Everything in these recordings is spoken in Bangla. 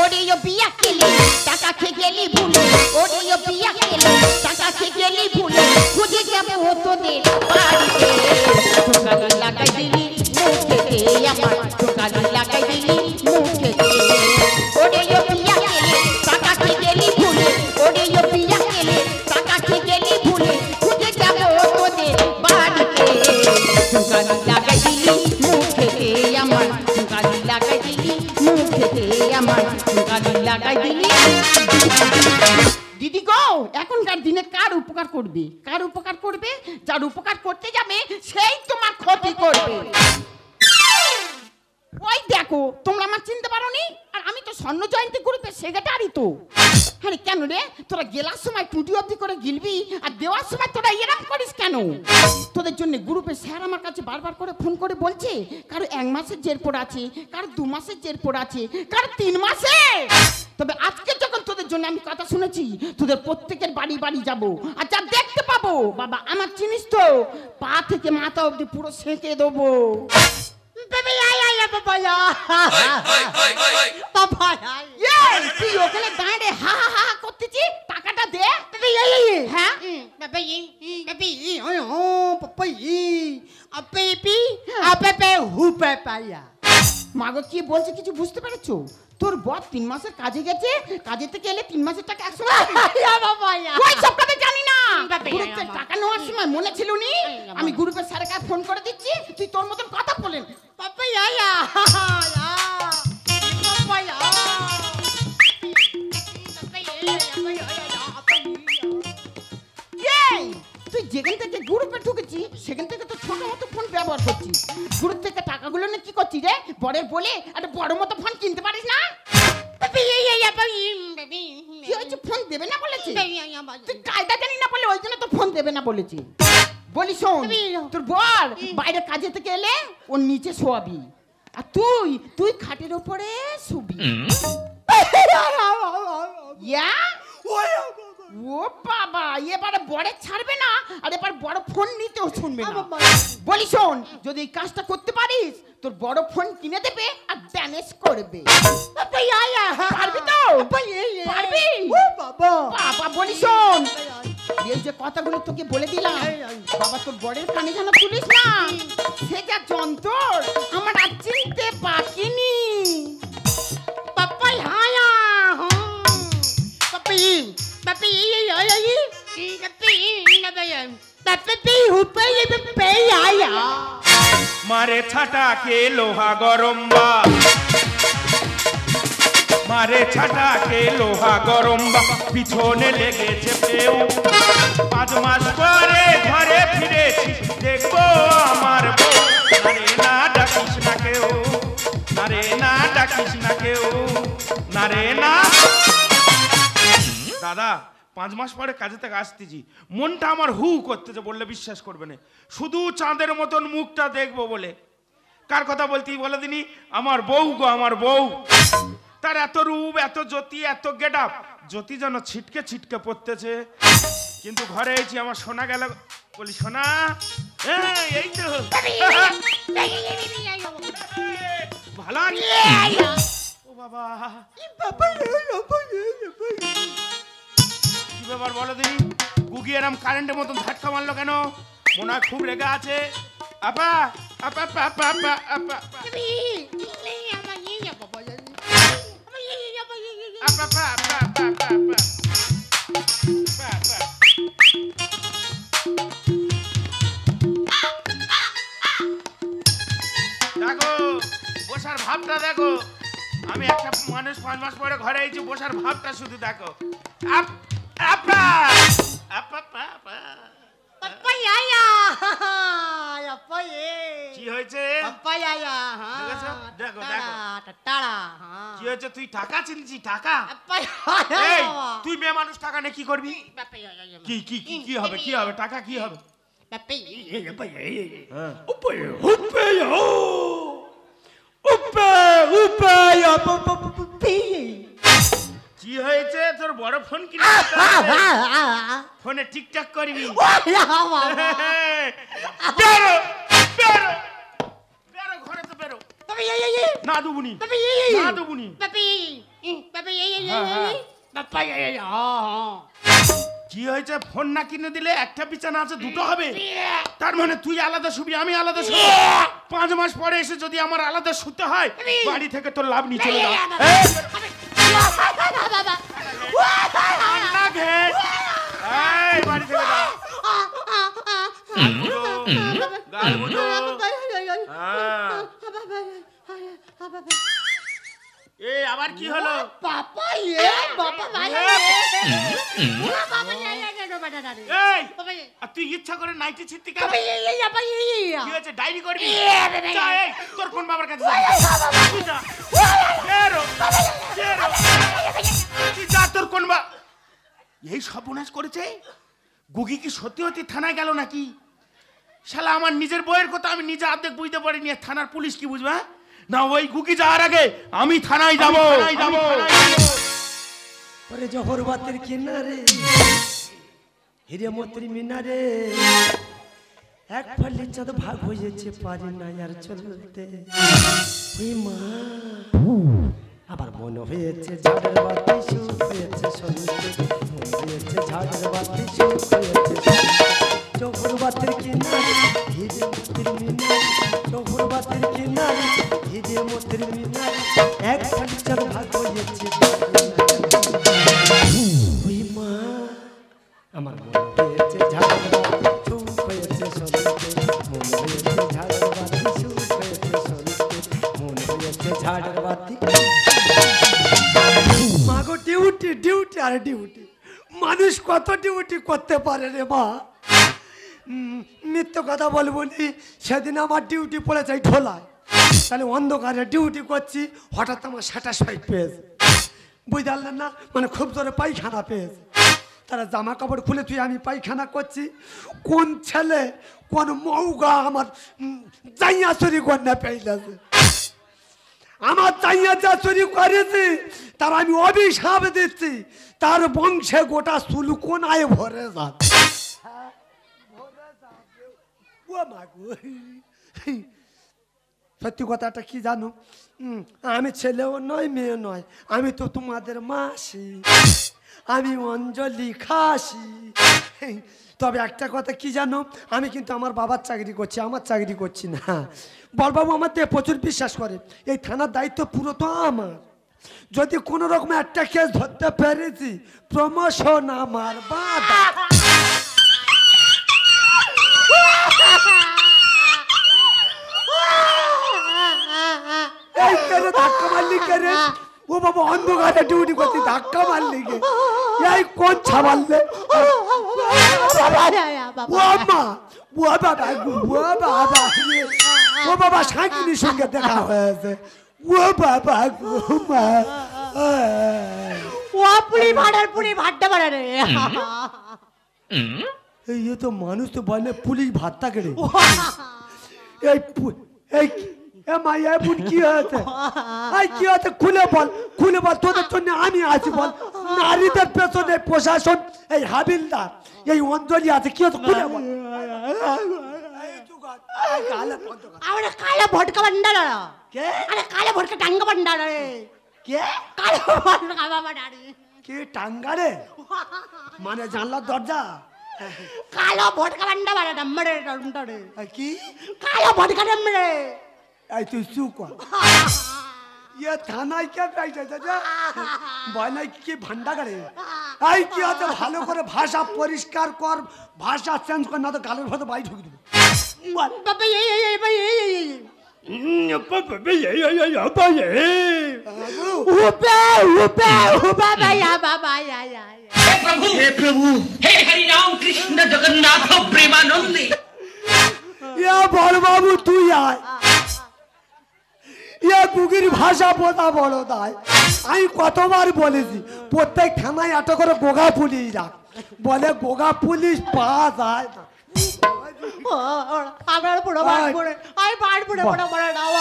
ওরে ও বিয়া কেলে টাকা খেয়ে গেলি ভুলে ওরে ও বিয়া কেলে টাকা খেয়ে গেলি ভুলে খুঁজে যাবে ও তোদের বাড়িতে ঠোকালি লাগাই দিলি মুখেতে আমার ঠোকালি লাগাই দিলি মুখেতে ওরে ও বিয়া কেলে টাকা খেয়ে গেলি ভুলে ওরে ও বিয়া কেলে টাকা খেয়ে গেলি ভুলে খুঁজে যাবে ও তোদের বাড়িতে ঠোকালি লাগাই দিলি মুখেতে আমার ঠোকালি লাগাই দিলি মুখেতে আমার ঠোকালি লাগাই দিলি। দিদি গো এখনকার দিনে কার উপকার করবে কার উপকার করবে যার উপকার করতে যাবে সেই তোমার ক্ষতি করবে। ওই দেখো তোমরা আমার চিনতে পারোনি আর আমি তো স্বর্ণ জয়ন্তী গ্রুপের সেক্রেটারি তো। আরে কেন রে তোরা গেলার সময় টুটি অবধি করে গিলবি আর দেওয়ার সময় তোরা এরকম করিস কেন? তোদের জন্য গ্রুপের স্যার আমার কাছে বারবার করে ফোন করে বলছে কারো 1 মাসের জের পড়া আছে কারো 2 মাসের জের পড়া আছে কারো 3 মাসে। তবে আজকে যখন তোদের জন্য আমি কথা শুনেছি তোদের প্রত্যেকের বাড়ি বাড়ি যাব আর যা দেখতে পাবো বাবা আমার চিনিস তো পা থেকে মাথা অবধি পুরো সেঁকে দেবো। তুই ওখানে দাঁড়িয়ে হা হা হা করতেছি টাকাটা দে। হ্যাঁ মাগো কি বলছে কিছু বুঝতে পেরেছো? তোর বর 3 মাসের কাজে গেছে কাজে থেকে এলে 3 মাসের টাকা একসঙ্গে জানি না গ্রুপের টাকা নেওয়ার সময় মনে ছিল নি আমি গ্রুপের স্যারের কাছে ফোন করে দিচ্ছি তুই তোর মতন কথা বলেন। তুই যেখান থেকে গ্রুপে ঢুকেছি সেখান থেকে তো ছোট মতো ফোন ব্যবহার করছিস গ্রুপ থেকে টাকাগুলো না কি করছিস রে বরের বলে একটা বড় মতো ফোন কিনতে পারিস না? কি হয়েছে ফোন দেবে না বলেছে তুই কায়দা জানি না বলে ওই জন্য তো ফোন দেবে না বলেছে। বলি শোন তোর বর বাইরে কাজে থেকে এলে ওর নিচে শোয়াবি আর তুই তুই খাটের উপরে শুবি। ও বাবা এবারে বড় ছাড়বে না আর এবার বড় ফোন নিতেও শুনবে না। বলি শোন যদি এই কাজটা করতে পারিস তোর বড় ফোন কিনে দেবে আর ড্যামেজ করবে। পারবি তো? পারবি? বাবা বলি শোন এই যে কথাগুলো তোকে বলে দিলাম বাবা তোর বড়ের কানে যেন তুলিস না সে যা যন্ত্র আমার আর চিনতে বাকিনি। পাপাই হায়া পাপি পাপি মারে ছাটা কে লোহা গরম্বা মারে ছাটা কে লোহা গরম্বা পিছনে লেগেছে পেউ 5 মাস পরে ঘরে ফিরেছি দেখবো আমার বউ নারে না ডাকিস না কেউ নারে না ডাকিস না কেউ নারে না। দাদা 5 মাস পরে কাজে থেকে আসতেছি মনটা আমার হু করতেছে বললে বিশ্বাস করবে না শুধু চাঁদের মতন মুখটা দেখবো বলে। কার কথা বলতেই বলে দিনি আমার বউ গো আমার বউ তার এত রূপ এত জ্যোতি এত গেটআপ জ্যোতি যেন ছিটকে ছিটকে পড়তেছে কিন্তু ঘরে এসেছি আমার সোনা গেল বলি সোনা এই তো ভালো ও বাবা কি ব্যাপার বলো দিনি গুগি এরম কারেন্টের মতন ঝাটকা মারলো কেন মনে হয় খুব রেগে আছে। আপা আপা আপা আপা আপা আপা দেখো বসার ভাবটা দেখো আমি একটা মানুষ 5 মাস পরে ঘরে এসেছি বসার ভাবটা শুধু দেখো। কি হয়েছে দেখো দেখো কি হয়েছে তুই টাকা চিনছি টাকা তুই মেয়ে মানুষ টাকা নিয়ে কি করবি কি কি কি হবে কি হবে টাকা কি হবে কি হয়েছে তোর বড় ফোন কিনে ফোনে টিকটক করবি বেরো বেরো বেরো ঘরে তো বেরো না দুবুনি না দুবুনি কি হয়েছে? ফোন না কিনে দিলে একটা বিছানা আছে দুটো হবে, তার মানে তুই আলাদা শুবি আমি আলাদা শুবি। 5 মাস পরে এসে যদি আমার আলাদা শুতে হয় বাড়ি থেকে তোর লাভ নিয়ে চলে যাও। বাড়ি থেকে যাও। আবার কি হলো? তুই ইচ্ছা করে নাইটি ছিটতে কেন? কি হয়েছে? ডায়েরি করবি? তোর কোন বাবার কাছে তোর কোন বা এই সর্বনাশ করেছে। গুগি কি সত্যি সত্যি থানায় গেল নাকি? শালা আমার নিজের বইয়ের কথা আমি নিজে অর্ধেক বুঝতে পারিনি, থানার পুলিশ কি বুঝবে? না ওই গুগি যাওয়ার আগে আমি থানায় যাবো। ওরে জহর বাতের কিনারে হিরে মতির মিনারে এক ফালি চাঁদ ভাগ হয়েছে, পারি না আর চলতে। ওই মা আবার মনে হয়েছে ঝাড়ের বাতি সুখ হয়েছে শুনতে, মনে হয়েছে ঝাড়ের বাতি সুখ হয়েছে। জহর বাতের কিনারে হিরে মতির মিনারে, জহর বাতের কিনারে হিরে মতির মিনারে এক ফালি চাঁদ ভাগ হয়েছে। ওই মা আমার মনে হয়েছে ঝাড়ের বাতি সুখ হয়েছে শুনতে, মনে হয়েছে ঝাড়ের বাতি সুখ হয়েছে শুনতে, মনে হয়েছে ঝাড়ের বাতি। মাগো ডিউটি ডিউটি আর ডিউটি, মানুষ কত ডিউটি করতে পারে রে মা। মিথ্য কথা বলবো নি, সেদিন আমার ডিউটি পড়েছে ঢোলায়, তাহলে অন্ধকারে ডিউটি করছি, হঠাৎ আমার 27 পেয়েছে, বুঝতে পারলেন না? মানে খুব জোরে পায়খানা পেয়েছে। তারা জামা কাপড় খুলে তুই আমি পায়খানা করছি, কোন ছেলে কোন মৌগা আমার জাইয়া চুরি কন্যা পেয়েছে, আমার চাইয়া যা চুরি করেছি তার আমি অভিশাপ দিচ্ছি, তার বংশে গোটা সুলকোনায় ভরে যাবে। সত্যি কথাটা কি জানো, আমি ছেলেও নয় মেয়ে নয়, আমি তো তোমাদের মাসি, আমি অঞ্জলি খাসি। তবে একটা কথা কি জানো, আমি কিন্তু আমার বাবার চাকরি করছি, আমার চাকরি করছি না। বলবাবু আমার দিয়ে প্রচুর বিশ্বাস করে, এই থানার দায়িত্ব পুরো তো আমার। যদি কোনো রকম একটা কেস ধরতে পেরেছি, প্রমোশন আমার বাবা। এই কেন ধাক্কা মারলি কেন? ও বাবা অন্ধকারে ডিউটি করতে ধাক্কা মারলি কে? এই কোন ছাবাললে? ও মা, ও বাবা, ও বাবা, ও বাবা সাকিনির সঙ্গে দেখা হয়েছে। ও বাবা গো মা, ও পুরি ভাড়ার পুরি ভাড়টা ভাড়া রে। এই তো মানুষ তো বলে পুলিশ ভাতটা কেড়ে। এই এই মাইয়া বুন কি হয়েছে? এই কি হয়েছে খুলে বল, খুলে বল, তোদের জন্য আমি আছি বল। নারীদের পেছনে প্রশাসন, এই হাবিলদার, এই অঞ্জলি আছে, কি হয়েছে খুলে বল। আরে কালা ভটকা ভান্ডার কে? আরে কালা ভটকা টাঙ্গা ভান্ডার রে কে? কালা ভটকা ভান্ডার কে টাঙ্গা রে? মানে জানলার দরজা? কালো ভটকা ভান্ডার বাড়া ডাম্মরে ডাম্মরে কি কালো ভটকা ডাম্মরে? এই তুই চুপ কর। ইয়ে থানায় কে পাইছে যা বলে কি ভান্ডা করে? এই কি আছে ভালো করে ভাষা পরিষ্কার কর, ভাষা চেঞ্জ কর, না তো গালের ভেতর বাই ঢুকে দেবো। বাবা এই এই ভাই এই এই हे प्रभु हे हरि राम कृष्ण जगन्नाथ प्रेमानंद। বড় বাবু তুই আয়, গুগির ভাষা বোঝা বড় দায়। আমি কতবার বলেছি প্রত্যেক থানায় একটা করে গোগা পুলিশ রাখ, বলে গোগা পুলিশ পাওয়া যায় না। আমার পুরো বাড় পড়ে আই বাড় পড়ে পড়ে পড়ে দাও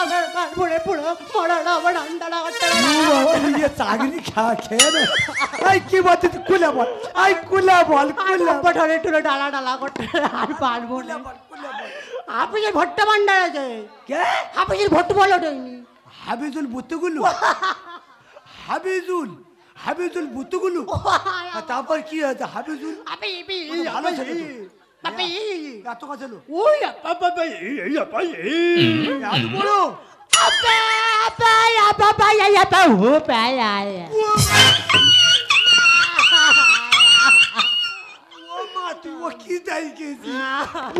আমার বাড় পড়ে পুরো পড়ে দাও আমার ডান্ডা করতে ये চাকরি খেয়ে রে। এই কি বলতে খুলে বল, এই খুলে বল, খুলে পড়ে টুলে ডালা ডালা করতে আর বাড় বলে আপনি যে ভট্টা ভান্ডার আছে কে? আপনি যে ভট্ট বলো দেয়নি হাবিজুল বুত্তুগুলো, হাবিজুল হাবিজুল বুতুগুলু আর তারপর কি হয়েছে হাবিজুল এই ভালো ছেলে তো। এত কথা হলো ওই বাবা এই এত বড় ও মা তুই ও কি তাই গেছি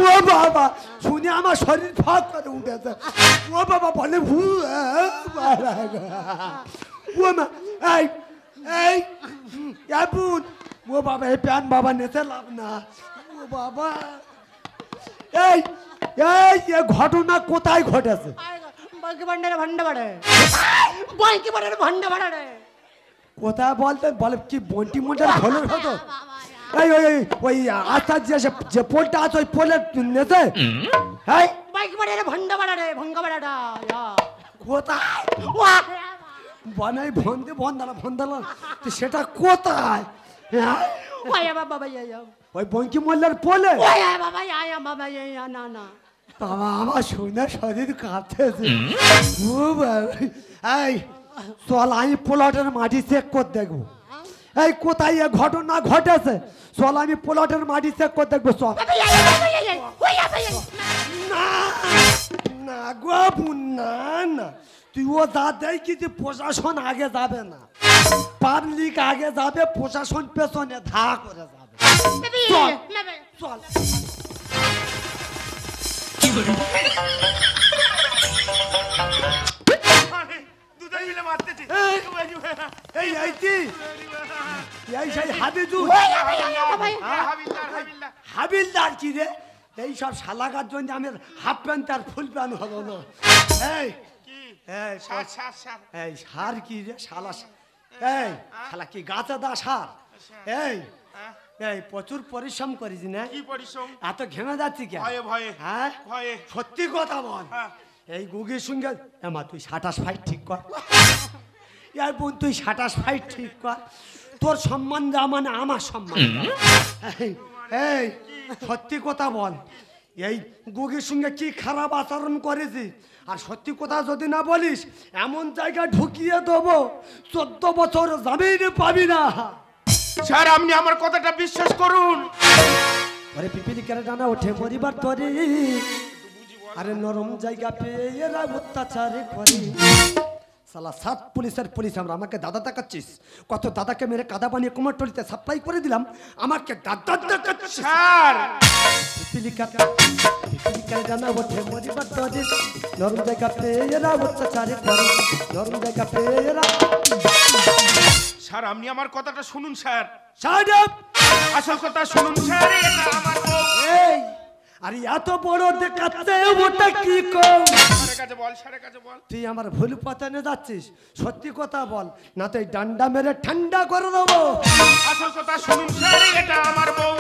ও বাবা শুনে আমার শরীর ফাঁক করে উঠেছে ও বাবা বলে ভু ও মা এই এই ইয়াবুন ও বাবা এই প্যান বাবা নেতে লাভ না ও বাবা এই এই এ ঘটনা কোথায় ঘটেছে কোথায় বলতে বলে কি বন্টি মোটার ঢোলের হতো এই ওই ওই ওই আস্তা যে পোলটা আছে ওই পোলের নেতে এই কোথায় বনাই ভন্দে ভন্দালা তো সেটা কোথায় হ্যাঁ? ওই বঙ্কি মোল্লার পোলে বাবা আমার শুনে শরীর কাঁপতেছে ও বাবা এই চল আমি প্লটের মাটি চেক করে দেখবো এই কোথায় এ ঘটনা ঘটেছে চল আমি প্লটের মাটি চেক করে দেখবো চল না না গো না না তুই ও যা দেয় কিন্তু প্রশাসন আগে যাবে না পাবলিক আগে যাবে প্রশাসন পেছনে ধা করে যাবে চল চল দুজন মিলে মারতেছি এই আইতি এই সেই হাবিজুল হাবিলদার কি রে এই সব শালাকার জন্য আমার হাফ প্যান্ট আর ফুল প্যান্ট হলো না এই এই এই সার কি রে শালা এই শালা কি গাছে দা সার এই এই প্রচুর পরিশ্রম করিস না কি পরিশ্রম এত ঘেমে যাচ্ছি কে ভয়ে ভয়ে হ্যাঁ ভয়ে সত্যি কথা বল হ্যাঁ। এই গুগির সঙ্গে এমা তুই 27 ফাইট ঠিক কর ইয়ার বোন তুই 27 ফাইট ঠিক কর তোর সম্মান যা মানে আমার সম্মান এই সত্যি কথা বল এই গুগির সঙ্গে কি খারাপ আচরণ করেছি আর সত্যি কথা যদি না বলিস এমন জায়গা ঢুকিয়ে দেবো 14 বছর জামিন পাবি না স্যার আপনি আমার কথাটা বিশ্বাস করুন আরে পিপিলি কেন জানা ওঠে মরিবার তরে আরে নরম জায়গা পেয়ে এরা অত্যাচারে করে সালা 7 পুলিশের পুলিশ আমরা আমাকে দাদা দেখাচ্ছিস কত দাদাকে মেরে কাদা বানিয়ে কুমারটলিতে সাপ্লাই করে দিলাম আমাকে দাদা দেখাচ্ছিস স্যার পিপিলি কেন জানা ওঠে মরিবার তরে নরম জায়গা পেয়ে এরা অত্যাচারে করে নরম জায়গা পেয়ে এরা স্যার আপনি আমার কথাটা শুনুন স্যার শাট আপ আসল কথা শুনুন স্যার এটা আমার বউ এই আরে এত বড় দেখাচ্ছে ওটা কি কম স্যারের কাছে বল স্যারের কাছে বল তুই আমার ভুল পথে নিয়ে যাচ্ছিস সত্যি কথা বল না তুই ডান্ডা মেরে ঠান্ডা করে দেবো আসল কথা শুনুন স্যার এটা আমার বউ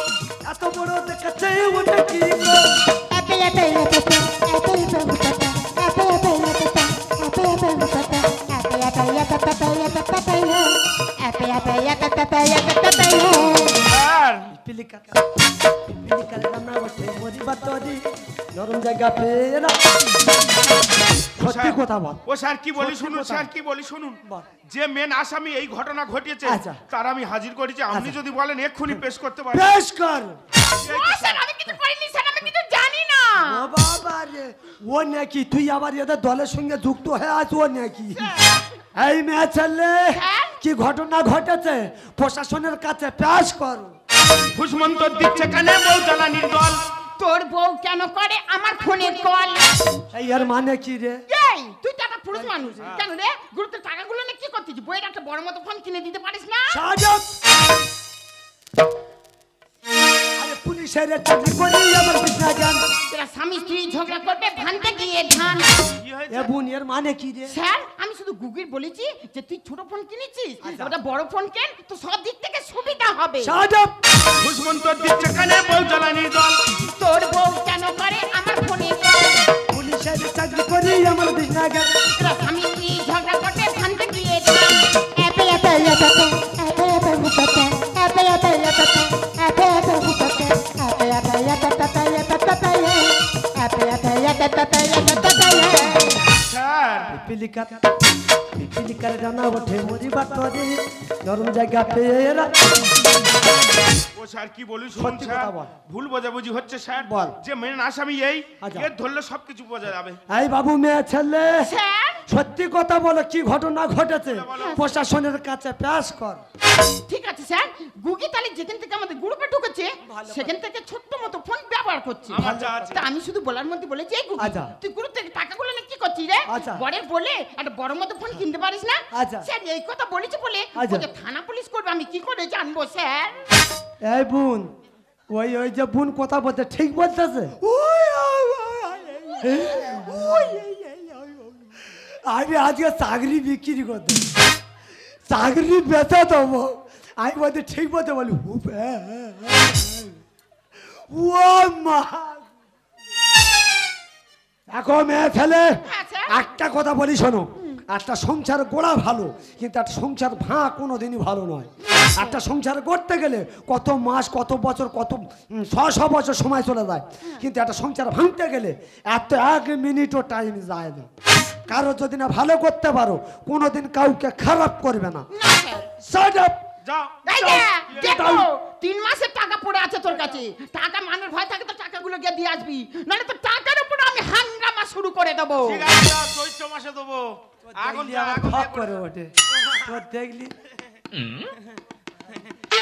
এত বড় দেখাচ্ছে ওটা কি কম স্যার নরম জায়গা পেয়ে সত্যি কথা বল ও স্যার কি বলি সত্যি শুনুন কথা। স্যার কি বলি শুনুন বল। যে মেন আসামি এই ঘটনা ঘটিয়েছে আচ্ছা। তার আমি হাজির করেছি আপনি আচ্ছা। যদি বলেন এক্ষুনি পেশ করতে পারেন বেশ কর ও বাবা রে ও নাকি তুই আবার এদের দলের সঙ্গে যুক্ত হয়ে আছ ও নাকি এই মেয়ে ছেলে কি ঘটনা ঘটেছে প্রশাসনের কাছে পেশ কর ঘুষমন্ত দিচ্ছে কানে বউ জ্বালানির দল তোর বউ কেন করে আমার ফোনের কল এই এর মানে কি রে এই তুই তো একটা পুরুষ মানুষ কেন রে গুরুত্বের টাকাগুলো নিয়ে কি করছিস বইয়ের একটা বড় মতো ফোন কিনে দিতে পারিস না সাজব আরে পুলিশের চাকরি করি আমার বিছনা জ্ঞান এরা স্বামী স্ত্রী ঝগড়া করবে ভানতে গিয়ে ধান কি হয়েছে এ বোন এর মানে কি রে স্যার আমি শুধু গুগল বলেছি যে তুই ছোট ফোন কিনেছিস ওটা বড় ফোন কেন তো সব দিক থেকে সুবিধা হবে সাজব ঘুষমন্ত দিচ্ছে কানে বউ জ্বালানির দল তোর বউ কেন করে আমার ফোনের কল পুলিশের চাকরি করি আমার বিছনা জ্ঞান এরা স্বামী স্ত্রী ঝগড়া করবে ভানতে গিয়ে ধান স্যার চিলিকার ডানা ওঠে মরিবার তরে নরম জায়গা পেয়ে এরা ও স্যার কি বলি শুনুন সত্যি স্যার কথা বল। ভুল বোঝাবুঝি হচ্ছে স্যার বল। যে মেন আসামি এই আচ্ছা। এর ধরলে সবকিছু বোঝা যাবে এই বাবু মেয়ে ছেলে স্যার সত্যি কথা বলো কি ঘটনা ঘটেছে প্রশাসনের কাছে পেশ কর ঠিক আছে স্যার গুগি তাহলে যেখান থেকে আমাদের গ্রুপে ঢুকেছে সেখান থেকে ছোট্ট মতো ফোন ব্যবহার করছে আমার যা আছে। তা আমি শুধু বলার মধ্যে বলেছি এই গুগি আচ্ছা। তুই গ্রুপ থেকে টাকাগুলো নিয়ে কি করছিস রে আচ্ছা। বরের বলে একটা বড় মতো ফোন কিনতে পারিস না আচ্ছা। স্যার এই কথা বলেছি বলে আচ্ছা। ওকে থানা পুলিশ করবে আমি কি করে জানবো স্যার এই বোন ওই ওই যে বোন কথা বলতে ঠিক বলতেছে আমি আজকে চাকরি বিক্রি করতে চাকরি বেচে দেবো আমি বলতে ঠিক বলতে বলি ও মা এখন মেয়ে ছেলে হ্যাঁ, স্যার। একটা কথা বলি শোনো একটা সংসার গোড়া ভালো কিন্তু একটা সংসার ভাঙা কোনোদিনই ভালো নয় একটা সংসার করতে গেলে কত মাস কত বছর কত 600 বছর সময় চলে যায় কিন্তু একটা সংসার ভাঙতে গেলে এত 1 মিনিটও টাইম যায় না কারো যদি না ভালো করতে পারো কোনোদিন কাউকে খারাপ করবে না না স্যার Shut up! যাও এই যাও, যে, দেখো যাও। 3 মাসের টাকা পড়ে আছে তোর কাছে টাকা মানের ভয় থাকে তো টাকাগুলো গিয়ে দিয়ে আসবি নাহলে তো টাকার উপর আমি হাঙ্গামা শুরু করে দেবো ঠিক আছে যাও, চৈত্র মাসে দেবো আগুন দেখলি যা, আমার আগুন ফক দিয়ে করে করে। ওঠে তোর দেখলি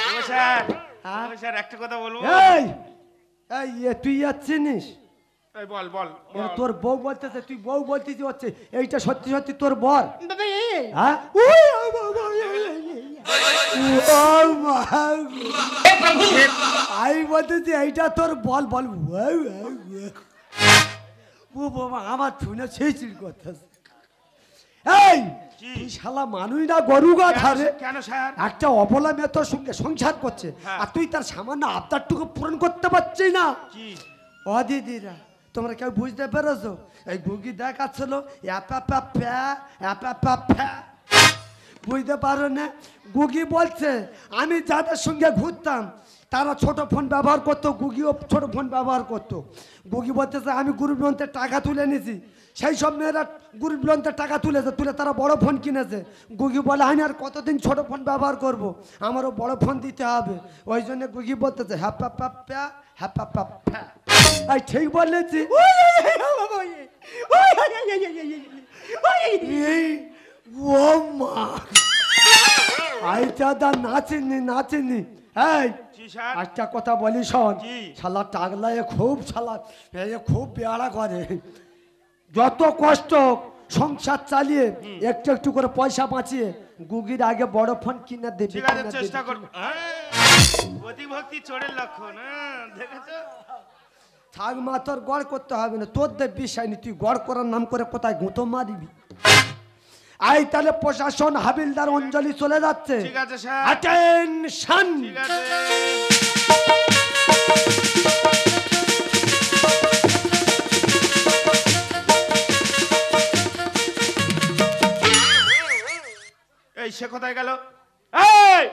ও স্যার হ্যাঁ? ও স্যার একটা কথা বলবো এই এই তুই আর চিনিস এই বল বল এ বল। তোর বউ বলতেছে তুই বউ বলতিস হচ্ছে এইটা সত্যি সত্যি তোর বর দাদা এই হ্যাঁ আমি বলতেছি এইটা তোর বল বল ও বাবা আমার শুনে সেই চির করতেছে এই কি? তুই শালা মানুষ না গরু গা ধারে কেন স্যার একটা অবলা মেয়ে তোর সঙ্গে সংসার করছে হ্যাঁ। আর তুই তার সামান্য আবদারটুকু পূরণ করতে পারছিস না কি ও দিদিরা তোমরা কেউ বুঝতে পেরেছো এই গুগি দেখাচ্ছিল বুঝতে পারো না গুগি বলছে আমি যাদের সঙ্গে ঘুরতাম তারা ছোট ফোন ব্যবহার করতো গুগিও ছোট ফোন ব্যবহার করতো গুগি বলতেছে আমি গ্রুপ লোনতে টাকা তুলে নিয়েছি সেই সব মেয়েরা গ্রুপ লোনতে টাকা তুলেছে তুলে তারা বড় ফোন কিনেছে গুগি বলে আমি আর কতদিন ছোট ফোন ব্যবহার করব আমারও বড় ফোন দিতে হবে ওই জন্য গুগি বলতেছে এই ঠিক বলেছি ও মা আই চাদা নাচেনি এই কি স্যার একটা কথা বলি শোন কি? শালা টাগলায় খুব শালা খুব বেয়ারা করে যত কষ্ট সংসার চালিয়ে একটু একটু করে পয়সা বাঁচিয়ে গুগির আগে বড় ফোন কিনে দেবে ঠিক আছে চেষ্টা করবো অতি ভক্তি চোরের লক্ষণ দেখেছো থাক মা তোর গড় করতে হবে না তোর দেব বিষয় নি তুই গড় করার নাম করে কোথায় গুঁতো মারিবি আই তাহলে প্রশাসন হাবিলদার অঞ্জলি চলে যাচ্ছে ঠিক আছে স্যার অ্যাটেনশন ঠিক আছে এই সে কোথায় গেল এই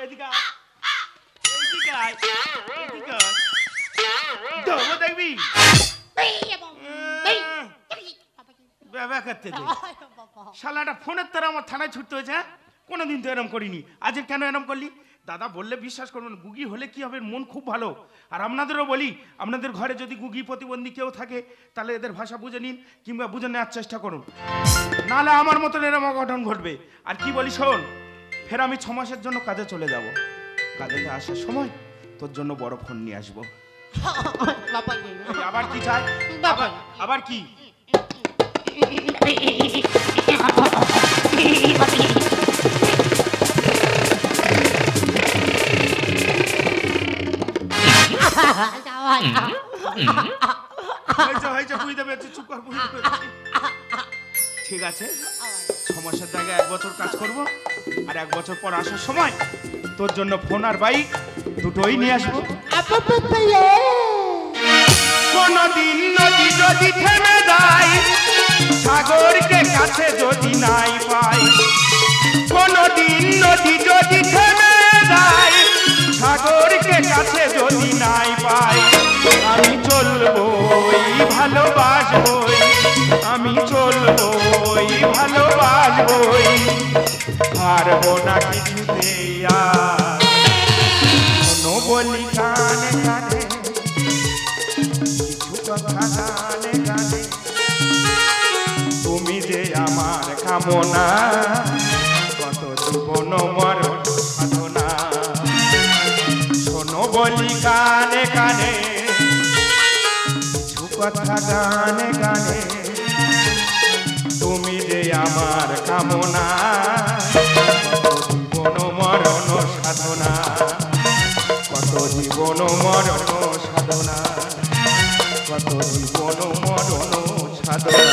এদিকে আয়, এদিকে আয়, এদিকে আয়। দেবো দেখবি ব্যবহার করতে দে শালাটা ফোনের তারা আমার থানায় ছুটতে হয়েছে হ্যাঁ? কোনোদিন তো এরম করিনি আজ কেন এরম করলি দাদা বললে বিশ্বাস করবেন গুগি হলে কি হবে মন খুব ভালো আর আপনাদেরও বলি আপনাদের ঘরে যদি গুগি প্রতিবন্ধী কেউ থাকে তাহলে এদের ভাষা বুঝে নিন কিংবা বুঝে নেওয়ার চেষ্টা করুন নাহলে আমার মতন এরম অঘটন ঘটবে আর কি বলি শোন ফের আমি 6 মাসের জন্য কাজে চলে যাব কাজেতে আসার সময় তোর জন্য বড় ফোন নিয়ে আসবো এই আবার কি চাই আবার কি হয়েছে বুঝতে পেরেছি চুপ কর বুঝতে পেরেছি ঠিক আছে 6 মাসের জায়গায় 1 বছর কাজ করব আর 1 বছর পর আসার সময় তোর জন্য ফোন আর বাইক দুটোই নিয়ে আসবো কোনদিন নদী যদি থেমে যায় সাগরকে কাছে যদি নাই পাই কোনদিন নদী যদি থেমে যায় সাগরকে কাছে যদি নাই পাই আমি চলবই ভালোবাসবই আমি চলবই ভালোবাসবই পারবো না কিছুতে আর শোনো বলি কানে কানে কিছু কথা গানে গানে তুমি যে আমার কামনা কত জীবন মরণ সাধনা শোনো বলি কানে কানে কিছু কথা গানে গানে তুমি যে আমার কামনা কত জীবন মরণ সাধনা কত জীবন মরণ সাধনা কত জীবন মরণ সাধনা